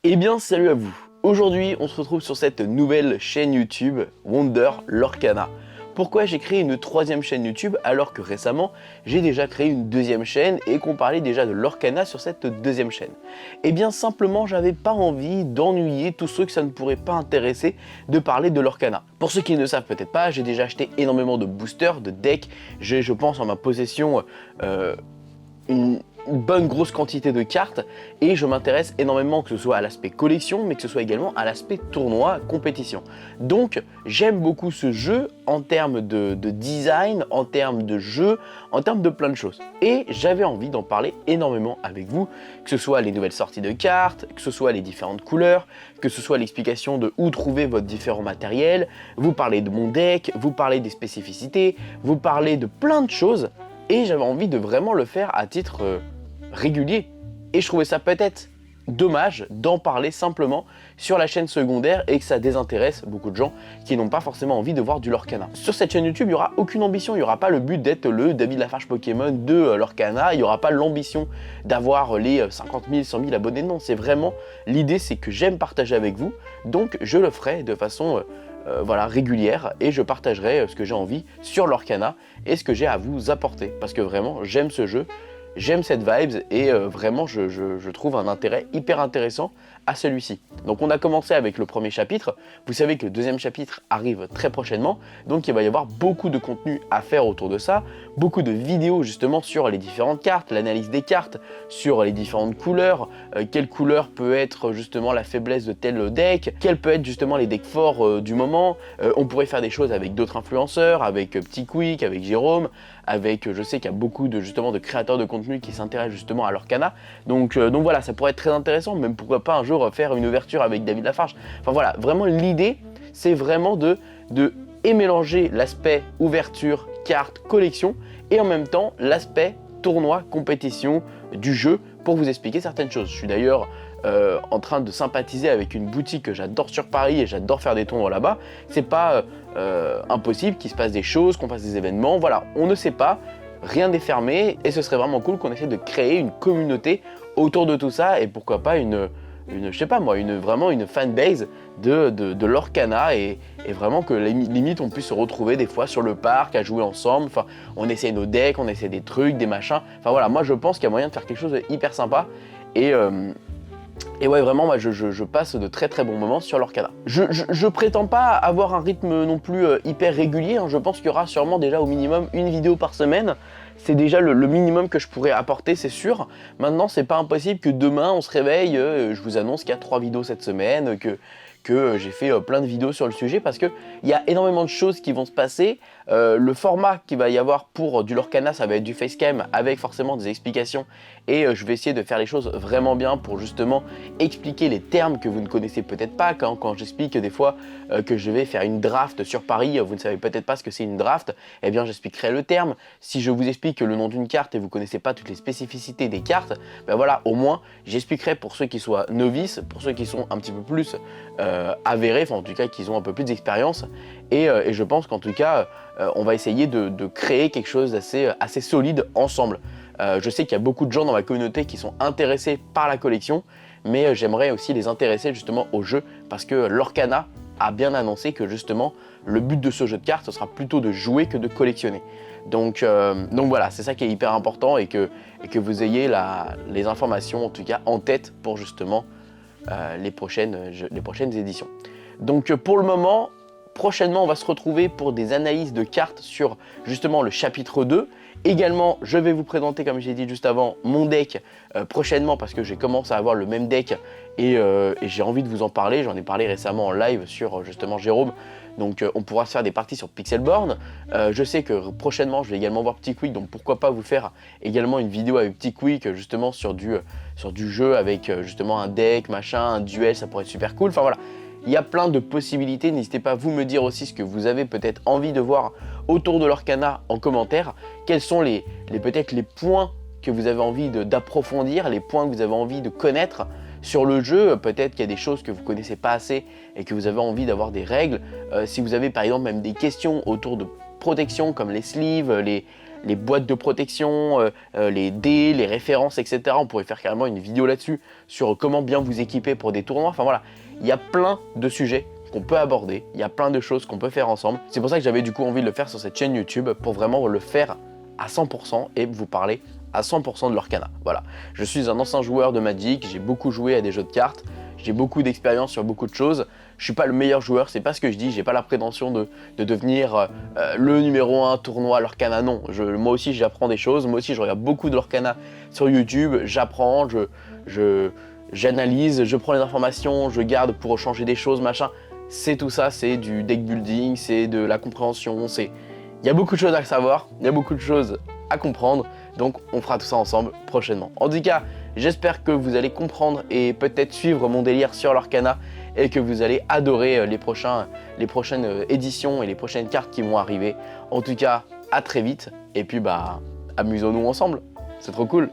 Eh bien salut à vous. Aujourd'hui on se retrouve sur cette nouvelle chaîne YouTube Wonder Lorcana. Pourquoi j'ai créé une troisième chaîne YouTube alors que récemment j'ai déjà créé une deuxième chaîne et qu'on parlait déjà de Lorcana sur cette deuxième chaîne? Eh bien simplement j'avais pas envie d'ennuyer tous ceux que ça ne pourrait pas intéresser de parler de Lorcana. Pour ceux qui ne le savent peut-être pas, j'ai déjà acheté énormément de boosters, de decks. J'ai je pense en ma possession une bonne grosse quantité de cartes et je m'intéresse énormément que ce soit à l'aspect collection mais que ce soit également à l'aspect tournoi, compétition. Donc j'aime beaucoup ce jeu en termes de design, en termes de jeu, en termes de plein de choses. Et j'avais envie d'en parler énormément avec vous, que ce soit les nouvelles sorties de cartes, que ce soit les différentes couleurs, que ce soit l'explication de où trouver votre différent matériel, vous parler de mon deck, vous parler des spécificités, vous parler de plein de choses. Et j'avais envie de vraiment le faire à titre régulier. Et je trouvais ça peut-être dommage d'en parler simplement sur la chaîne secondaire et que ça désintéresse beaucoup de gens qui n'ont pas forcément envie de voir du Lorcana. Sur cette chaîne YouTube, il n'y aura aucune ambition, il n'y aura pas le but d'être le David Lafarge Pokémon de Lorcana, il n'y aura pas l'ambition d'avoir les 50 000, 100 000 abonnés, non, c'est vraiment, l'idée c'est que j'aime partager avec vous, donc je le ferai de façon voilà, régulière et je partagerai ce que j'ai envie sur Lorcana et ce que j'ai à vous apporter parce que vraiment j'aime ce jeu, j'aime cette vibes et vraiment je trouve un intérêt hyper intéressant à celui-ci. Donc on a commencé avec le premier chapitre, vous savez que le deuxième chapitre arrive très prochainement, donc il va y avoir beaucoup de contenu à faire autour de ça, beaucoup de vidéos justement sur les différentes cartes, l'analyse des cartes, sur les différentes couleurs, quelle couleur peut être justement la faiblesse de tel deck, quels peuvent être justement les decks forts du moment, on pourrait faire des choses avec d'autres influenceurs, avec Petit Quick, avec Jérôme, avec je sais qu'il y a beaucoup de justement de créateurs de contenu qui s'intéressent justement à Lorcana, donc voilà, ça pourrait être très intéressant, même pourquoi pas un jour faire une ouverture avec David Lafarge. Enfin voilà, vraiment l'idée c'est vraiment de mélanger l'aspect ouverture, carte, collection et en même temps l'aspect tournoi, compétition du jeu pour vous expliquer certaines choses. Je suis d'ailleurs en train de sympathiser avec une boutique que j'adore sur Paris et j'adore faire des tournois là-bas. C'est pas impossible qu'il se passe des choses, qu'on fasse des événements, voilà, on ne sait pas, rien n'est fermé et ce serait vraiment cool qu'on essaie de créer une communauté autour de tout ça et pourquoi pas je sais pas moi, vraiment une fanbase de Lorcana et vraiment que limite on puisse se retrouver des fois sur le parc à jouer ensemble, enfin on essaie nos decks, on essaie des trucs, des machins, enfin voilà, moi je pense qu'il y a moyen de faire quelque chose de hyper sympa et ouais, vraiment, moi, je passe de très très bons moments sur Lorcana. Je prétends pas avoir un rythme non plus hyper régulier, hein. Je pense qu'il y aura sûrement déjà au minimum une vidéo par semaine. C'est déjà le minimum que je pourrais apporter, c'est sûr. Maintenant, c'est pas impossible que demain, on se réveille, je vous annonce qu'il y a 3 vidéos cette semaine, que j'ai fait plein de vidéos sur le sujet parce qu'il y a énormément de choses qui vont se passer. Le format qu'il va y avoir pour du Lorcana, ça va être du facecam avec forcément des explications et je vais essayer de faire les choses vraiment bien pour justement expliquer les termes que vous ne connaissez peut-être pas. Quand j'explique des fois que je vais faire une draft sur Paris, vous ne savez peut-être pas ce que c'est une draft, eh bien j'expliquerai le terme. Si je vous explique le nom d'une carte et vous ne connaissez pas toutes les spécificités des cartes, ben voilà, au moins j'expliquerai pour ceux qui soient novices, pour ceux qui sont un petit peu plus avérés, enfin en tout cas qui ont un peu plus d'expérience et je pense qu'en tout cas on va essayer de créer quelque chose d'assez solide ensemble. Je sais qu'il y a beaucoup de gens dans ma communauté qui sont intéressés par la collection, mais j'aimerais aussi les intéresser justement au jeu parce que Lorcana a bien annoncé que justement le but de ce jeu de cartes ce sera plutôt de jouer que de collectionner. Donc voilà, c'est ça qui est hyper important et que vous ayez les informations en tout cas en tête pour justement les prochaines éditions. Donc pour le moment, prochainement on va se retrouver pour des analyses de cartes sur justement le chapitre 2. Également, je vais vous présenter, comme j'ai dit juste avant, mon deck prochainement parce que j'ai commencé à avoir le même deck et j'ai envie de vous en parler. J'en ai parlé récemment en live sur justement Jérôme. Donc on pourra se faire des parties sur Pixelborn. Je sais que prochainement, je vais également voir Petit Quick, donc pourquoi pas vous faire également une vidéo avec Petit Quick justement sur du jeu avec justement un deck, machin, un duel, ça pourrait être super cool. Enfin voilà. Il y a plein de possibilités, n'hésitez pas à vous me dire aussi ce que vous avez peut-être envie de voir autour de Lorcana en commentaire. Quels sont peut-être les points que vous avez envie d'approfondir, les points que vous avez envie de connaître sur le jeu. Peut-être qu'il y a des choses que vous ne connaissez pas assez et que vous avez envie d'avoir des règles. Si vous avez par exemple même des questions autour de protection comme les sleeves, les boîtes de protection, les dés, les références, etc. On pourrait faire carrément une vidéo là-dessus sur comment bien vous équiper pour des tournois. Enfin voilà, il y a plein de sujets qu'on peut aborder, il y a plein de choses qu'on peut faire ensemble. C'est pour ça que j'avais du coup envie de le faire sur cette chaîne YouTube pour vraiment le faire à 100% et vous parler à 100% de l'Orcana. Voilà, je suis un ancien joueur de Magic, j'ai beaucoup joué à des jeux de cartes, j'ai beaucoup d'expérience sur beaucoup de choses. Je suis pas le meilleur joueur, c'est pas ce que je dis, j'ai pas la prétention de devenir le numéro 1 tournoi l'Orcana, non. Moi aussi j'apprends des choses, moi aussi je regarde beaucoup de l'Orcana sur YouTube, j'apprends, j'analyse, je prends les informations, je garde pour changer des choses, machin. C'est tout ça, c'est du deck building, c'est de la compréhension, il y a beaucoup de choses à savoir, il y a beaucoup de choses à comprendre, donc on fera tout ça ensemble prochainement. En tout cas, j'espère que vous allez comprendre et peut-être suivre mon délire sur l'Orcana et que vous allez adorer les prochaines éditions et les prochaines cartes qui vont arriver. En tout cas, à très vite et puis amusons-nous ensemble, c'est trop cool.